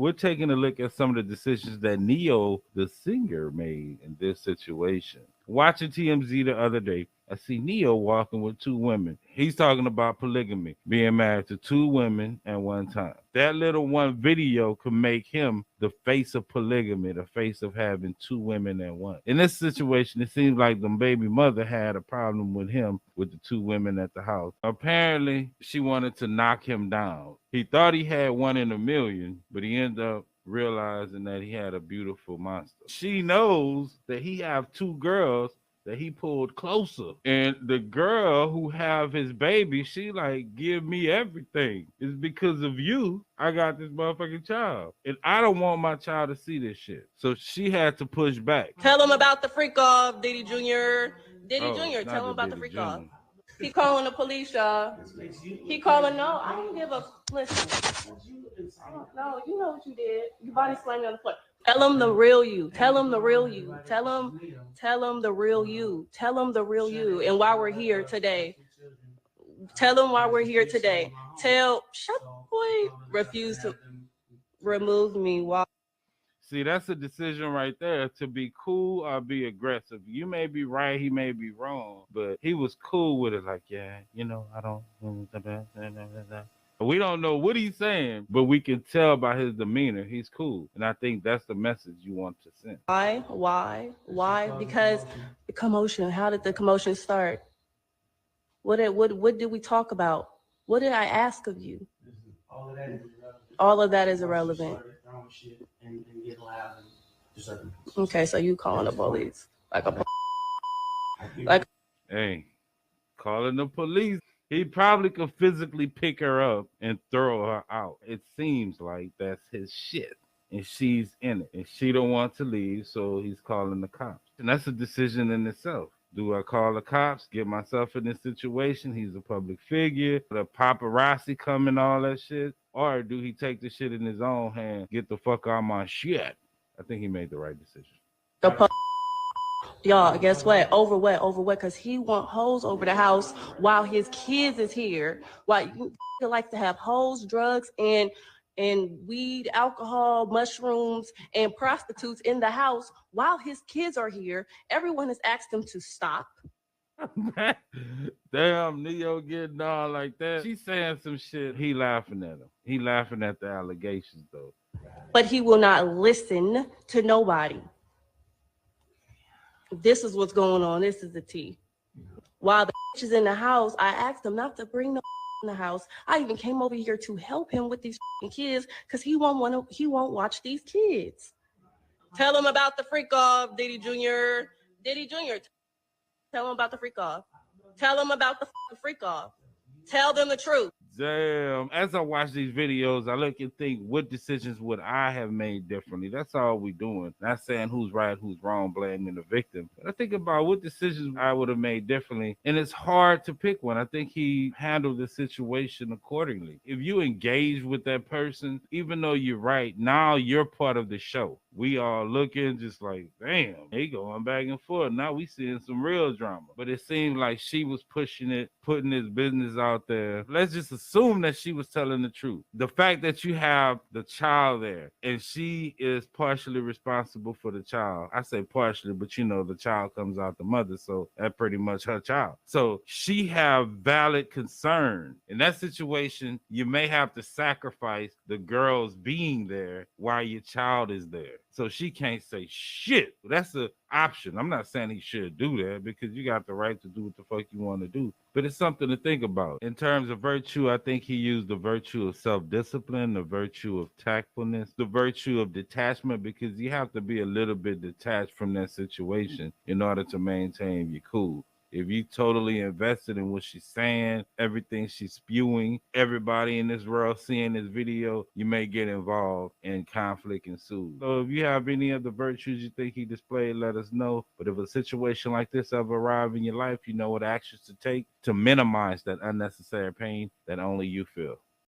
We're taking a look at some of the decisions that Neo, the singer, made in this situation. Watching TMZ the other day, I see Neo walking with two women. He's talking about polygamy, being married to two women at one time. That little one video could make him the face of polygamy, the face of having two women at once. In this situation, it seems like the baby mother had a problem with him with the two women at the house. Apparently, she wanted to knock him down. He thought he had one in a million, but he ended up realizing that he had a beautiful monster. She knows that he have two girls that he pulled closer. And the girl who have his baby, she like, give me everything. It's because of you I got this motherfucking child. And I don't want my child to see this shit. So she had to push back. Tell him about the freak off, Diddy Jr. Diddy Jr., tell him about the Diddy freak Jr. off. He calling the police, y'all. He calling, no, I don't give a, listen. No, you know what you did. You body slamming on the floor. Tell him the real you. Tell him the real you. Tell him the real you. Tell him the real you. And why we're here today. Tell him why we're here today. Shut boy, refuse to remove me. Why? See, that's a decision right there to be cool or be aggressive. You may be right, he may be wrong, but he was cool with it. Like, yeah, you know, I don't. We don't know what he's saying, but we can tell by his demeanor he's cool. And I think that's the message you want to send. Why? Because the commotion. How did the commotion start? What did we talk about? What did I ask of you? All of that is irrelevant. Okay, so you calling the police like hey, calling the police. He probably could physically pick her up and throw her out. It seems like that's his shit. And she's in it. And she don't want to leave, so he's calling the cops. And that's a decision in itself. Do I call the cops, get myself in this situation? He's a public figure. The paparazzi coming, all that shit. Or do he take the shit in his own hand, get the fuck out of my shit? I think he made the right decision. Y'all, guess what? Over what? Because he want hoes over the house while his kids is here. Why you like to have hoes, drugs, and weed, alcohol, mushrooms, and prostitutes in the house while his kids are here. Everyone has asked him to stop. Damn, Neo getting all like that. She's saying some shit. He laughing at him. He laughing at the allegations, though. But he will not listen to nobody. This is what's going on. This is the tea. While the bitch is in the house, I asked him not to bring no in the house. I even came over here to help him with these kids because he won't watch these kids. Tell him about the freak off, Diddy Jr. Diddy Jr. Tell him about the freak off. Tell them about the freak off. Tell them the truth. Damn. As I watch these videos, I look and think, what decisions would I have made differently? That's all we doing. Not saying who's right, who's wrong, blaming the victim. But I think about what decisions I would have made differently. And it's hard to pick one. I think he handled the situation accordingly. If you engage with that person, even though you're right, now you're part of the show. We all looking just like, damn, he going back and forth. Now we seeing some real drama. But it seemed like she was pushing it, putting his business out there. Let's just assume that she was telling the truth. The fact that you have the child there and she is partially responsible for the child. I say partially, but you know, the child comes out the mother, so that's pretty much her child. So she have valid concern. In that situation, you may have to sacrifice the girls being there while your child is there. So she can't say shit. That's an option. I'm not saying he should do that because you got the right to do what the fuck you want to do. But it's something to think about. In terms of virtue, I think he used the virtue of self-discipline, the virtue of tactfulness, the virtue of detachment, because you have to be a little bit detached from that situation in order to maintain your cool. If you totally invested in what she's saying, everything she's spewing, everybody in this world seeing this video, you may get involved and conflict ensues. So if you have any of the virtues you think he displayed, let us know. But if a situation like this ever arrive in your life, you know what actions to take to minimize that unnecessary pain that only you feel.